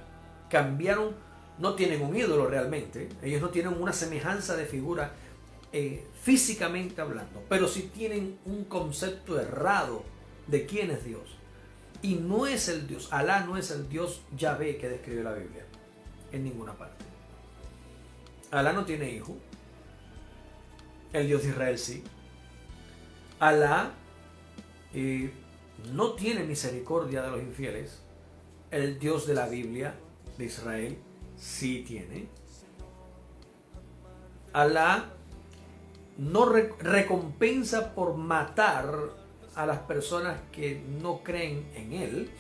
Cambiaron, no tienen un ídolo realmente. Ellos no tienen una semejanza de figura físicamente hablando, pero sí tienen un concepto errado de quién es Dios. Y no es el Dios, Alá no es el Dios Yahvé que describe la Biblia en ninguna parte. Alá no tiene hijo. El Dios de Israel sí. Alá no tiene misericordia de los infieles. El Dios de la Biblia de Israel sí tiene. Alá no recompensa por matar a las personas que no creen en él.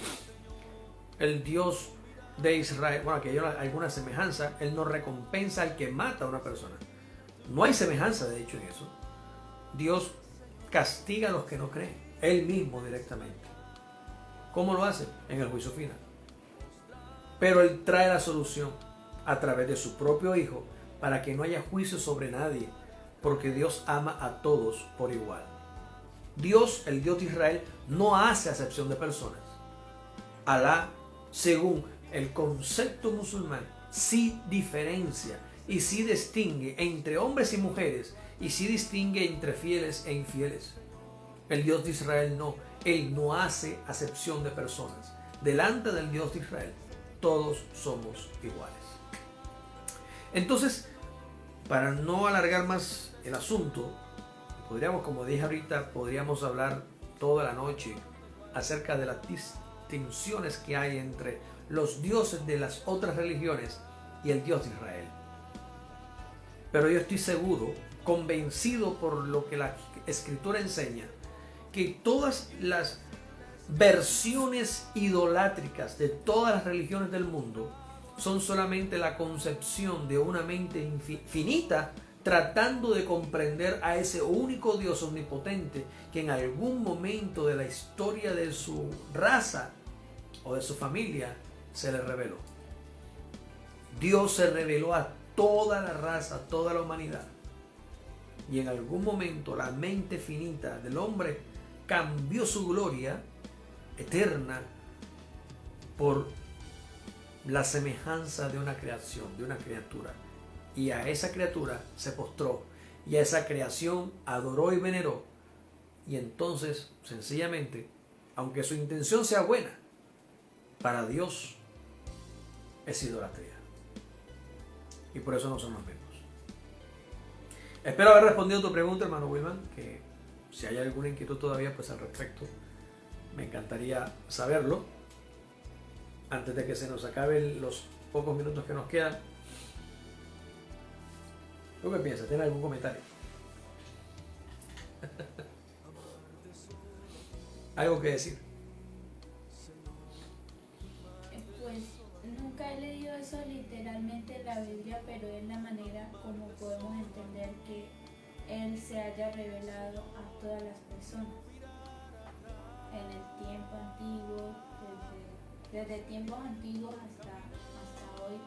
El Dios de Israel, bueno, que hay alguna semejanza, él no recompensa al que mata a una persona. No hay semejanza, de hecho, en eso. Dios castiga a los que no creen, él mismo directamente. ¿Cómo lo hace? En el juicio final. Pero él trae la solución a través de su propio Hijo para que no haya juicio sobre nadie, porque Dios ama a todos por igual. Dios, el Dios de Israel, no hace acepción de personas. Alá, según el concepto musulmán, sí diferencia y sí distingue entre hombres y mujeres y sí distingue entre fieles e infieles. El Dios de Israel no. Él no hace acepción de personas. Delante del Dios de Israel, todos somos iguales. Entonces, para no alargar más el asunto, podríamos, como dije ahorita, podríamos hablar toda la noche acerca de las distinciones que hay entre los dioses de las otras religiones y el Dios de Israel. Pero yo estoy seguro, convencido por lo que la Escritura enseña, que todas las versiones idolátricas de todas las religiones del mundo son solamente la concepción de una mente infinita tratando de comprender a ese único Dios omnipotente que en algún momento de la historia de su raza o de su familia se le reveló. Dios se reveló a toda la raza, a toda la humanidad. Y en algún momento la mente finita del hombre cambió su gloria eterna por la semejanza de una creación, de una criatura. Y a esa criatura se postró, y a esa creación adoró y veneró. Y entonces, sencillamente, aunque su intención sea buena, para Dios es idolatría. Y por eso no son los mismos. Espero haber respondido a tu pregunta, hermano Wilman, que si hay alguna inquietud todavía pues al respecto, me encantaría saberlo. Antes de que se nos acaben los pocos minutos que nos quedan. ¿Tú qué piensas? ¿Tienes algún comentario? ¿Algo que decir? Pues nunca he leído eso literalmente en la Biblia, pero es la manera como podemos entender que Él se haya revelado a todas las personas. En el tiempo antiguo, desde tiempos antiguos hasta hoy,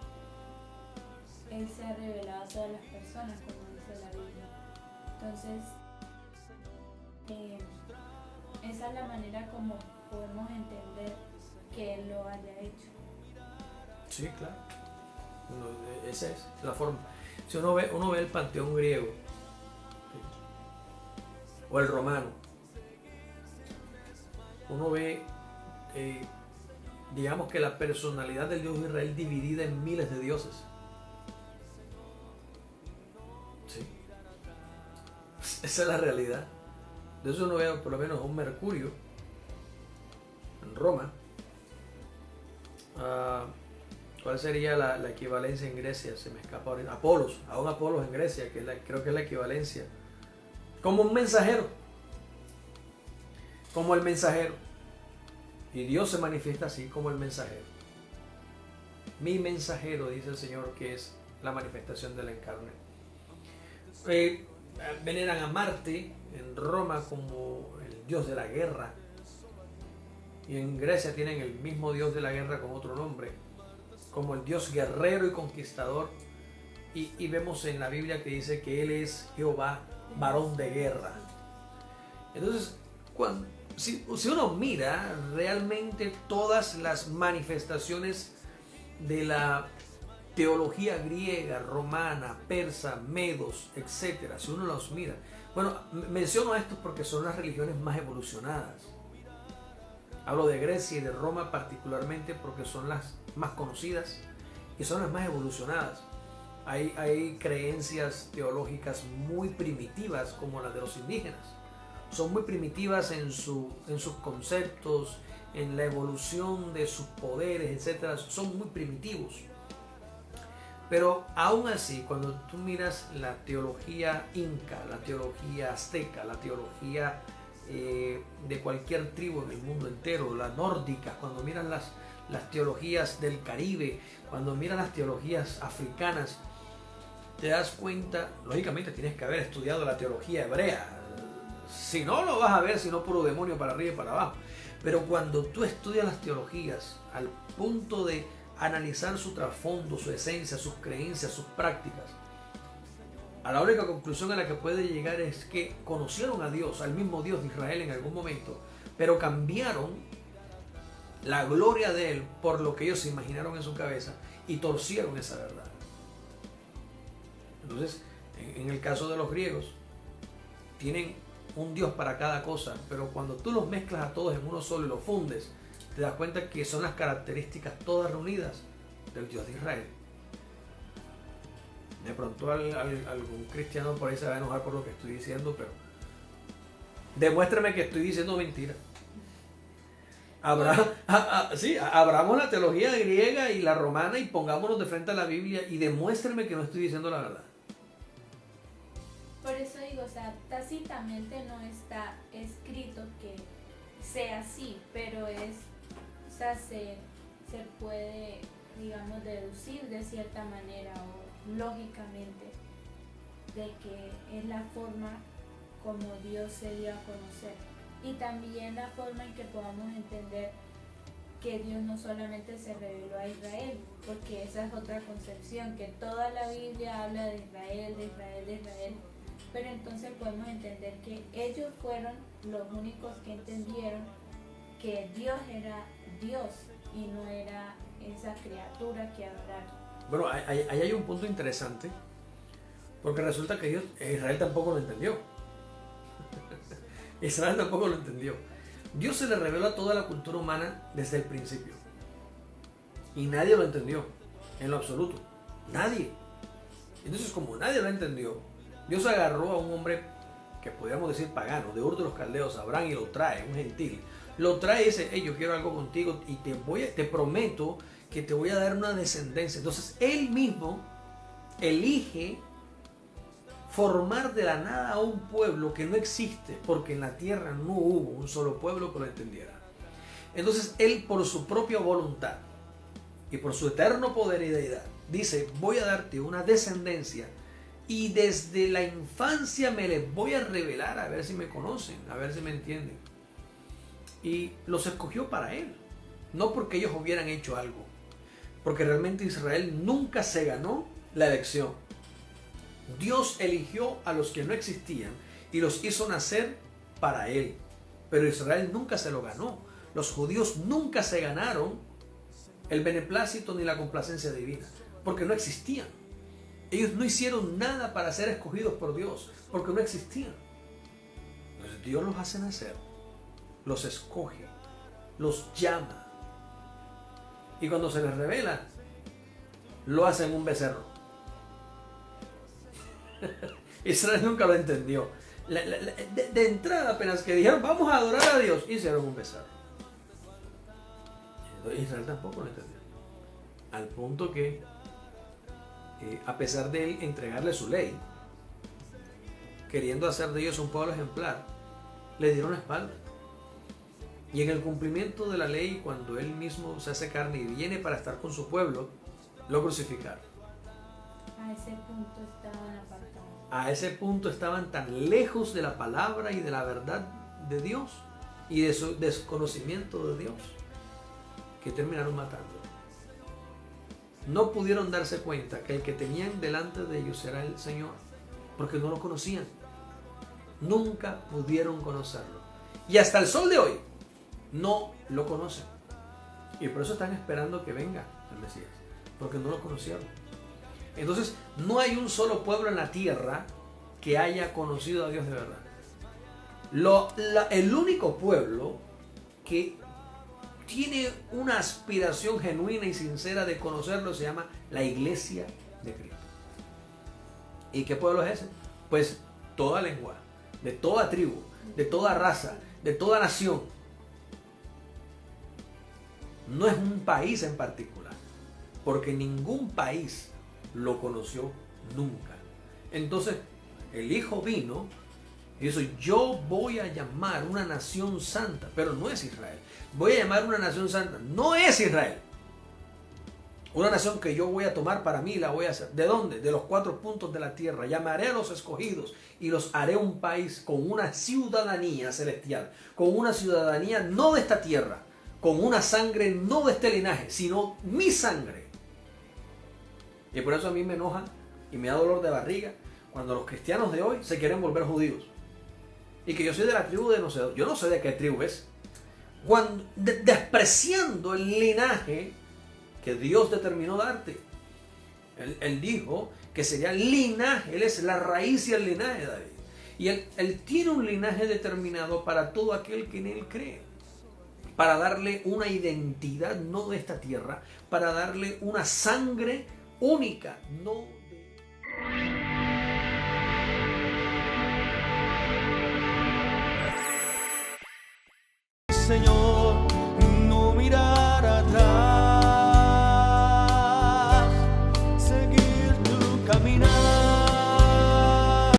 Él se ha revelado a todas las personas, como dice la Biblia. Entonces, esa es la manera como podemos entender que Él lo haya hecho. Sí, claro. Esa es la forma. Si uno ve el panteón griego, ¿sí?, o el romano, uno ve, digamos que la personalidad del Dios de Israel dividida en miles de dioses. ¿Sí? Esa es la realidad. De eso uno ve por lo menos un Mercurio en Roma. ¿Cuál sería la equivalencia en Grecia? Se me escapa ahorita. Apolos, a un Apolos en Grecia, que creo que es la equivalencia. Como un mensajero. Como el mensajero. Y Dios se manifiesta así como el mensajero. Mi mensajero, dice el Señor, que es la manifestación del encarne. Veneran a Marte en Roma como el dios de la guerra. Y en Grecia tienen el mismo dios de la guerra con otro nombre, como el dios guerrero y conquistador. Y vemos en la Biblia que dice que Él es Jehová, varón de guerra. Entonces, si uno mira realmente todas las manifestaciones de la teología griega, romana, persa, medos, etc., si uno los mira, bueno, menciono estos porque son las religiones más evolucionadas. Hablo de Grecia y de Roma particularmente porque son las más conocidas y son las más evolucionadas. Hay creencias teológicas muy primitivas como las de los indígenas. Son muy primitivas en sus conceptos, en la evolución de sus poderes, etc. Son muy primitivos. Pero aún así, cuando tú miras la teología inca, la teología azteca, la teología de cualquier tribu en el mundo entero, la nórdica, cuando miras las teologías del Caribe, cuando miras las teologías africanas, te das cuenta, lógicamente tienes que haber estudiado la teología hebrea. Si no, lo vas a ver, si no, puro demonio para arriba y para abajo. Pero cuando tú estudias las teologías al punto de analizar su trasfondo, su esencia, sus creencias, sus prácticas, a la única conclusión a la que puede llegar es que conocieron a Dios, al mismo Dios de Israel en algún momento, pero cambiaron la gloria de Él por lo que ellos se imaginaron en su cabeza y torcieron esa verdad. Entonces, en el caso de los griegos, tienen un Dios para cada cosa, pero cuando tú los mezclas a todos en uno solo y los fundes, te das cuenta que son las características todas reunidas del Dios de Israel. De pronto algún cristiano por ahí se va a enojar por lo que estoy diciendo, pero demuéstrame que estoy diciendo mentira. Abramos la teología griega y la romana y pongámonos de frente a la Biblia y demuéstrame que no estoy diciendo la verdad. Por eso digo, o sea, tácitamente no está escrito que sea así, pero o sea, se puede, digamos, deducir de cierta manera o lógicamente de que es la forma como Dios se dio a conocer. Y también la forma en que podamos entender que Dios no solamente se reveló a Israel, porque esa es otra concepción, que toda la Biblia habla de Israel, de Israel, de Israel, pero entonces podemos entender que ellos fueron los únicos que entendieron que Dios era Dios y no era esa criatura que adoraron. Bueno, ahí hay un punto interesante, porque resulta que Israel tampoco lo entendió. Israel tampoco lo entendió. Dios se le reveló a toda la cultura humana desde el principio. Y nadie lo entendió, en lo absoluto. Nadie. Entonces, como nadie lo entendió, Dios agarró a un hombre que podríamos decir pagano, de Ur de los Caldeos, Abraham, y lo trae, un gentil. Lo trae y dice, hey, yo quiero algo contigo y te prometo que te voy a dar una descendencia. Entonces, él mismo elige formar de la nada a un pueblo que no existe, porque en la tierra no hubo un solo pueblo que lo entendiera. Entonces él, por su propia voluntad y por su eterno poder y deidad, dice, voy a darte una descendencia y desde la infancia me les voy a revelar a ver si me conocen, a ver si me entienden. Y los escogió para él, no porque ellos hubieran hecho algo, porque realmente Israel nunca se ganó la elección. Dios eligió a los que no existían y los hizo nacer para Él. Pero Israel nunca se lo ganó. Los judíos nunca se ganaron el beneplácito ni la complacencia divina, porque no existían. Ellos no hicieron nada para ser escogidos por Dios, porque no existían. Entonces Dios los hace nacer, los escoge, los llama. Y cuando se les revela, lo hacen un becerro. Israel nunca lo entendió. De entrada, apenas que dijeron vamos a adorar a Dios, hicieron un becerro. Israel tampoco lo entendió. Al punto que, a pesar de él entregarle su ley, queriendo hacer de ellos un pueblo ejemplar, le dieron la espalda. Y en el cumplimiento de la ley, cuando él mismo se hace carne y viene para estar con su pueblo, lo crucificaron. A ese punto estaban apartados. A ese punto estaban tan lejos de la palabra y de la verdad de Dios y de su desconocimiento de Dios que terminaron matándolo. No pudieron darse cuenta que el que tenían delante de ellos era el Señor, porque no lo conocían. Nunca pudieron conocerlo. Y hasta el sol de hoy no lo conocen. Y por eso están esperando que venga el Mesías, porque no lo conocieron. Entonces, no hay un solo pueblo en la tierra que haya conocido a Dios de verdad. El único pueblo que tiene una aspiración genuina y sincera de conocerlo se llama la Iglesia de Cristo. ¿Y qué pueblo es ese? Pues toda lengua, de toda tribu, de toda raza, de toda nación. No es un país en particular, porque ningún país lo conoció nunca. Entonces el Hijo vino y dijo, yo voy a llamar una nación santa, pero no es Israel. Voy a llamar una nación santa, no es Israel. Una nación que yo voy a tomar para mí, la voy a hacer. ¿De dónde? De los 4 puntos de la tierra. Llamaré a los escogidos y los haré un país con una ciudadanía celestial, con una ciudadanía no de esta tierra, con una sangre no de este linaje, sino mi sangre. Y por eso a mí me enoja y me da dolor de barriga cuando los cristianos de hoy se quieren volver judíos. Y que yo soy de la tribu de no sé, yo no sé de qué tribu es. Despreciando el linaje que Dios determinó darte. Él dijo que sería el linaje, Él es la raíz y el linaje de David. Y él tiene un linaje determinado para todo aquel que en Él cree. Para darle una identidad no de esta tierra, para darle una sangre única, no de... Señor.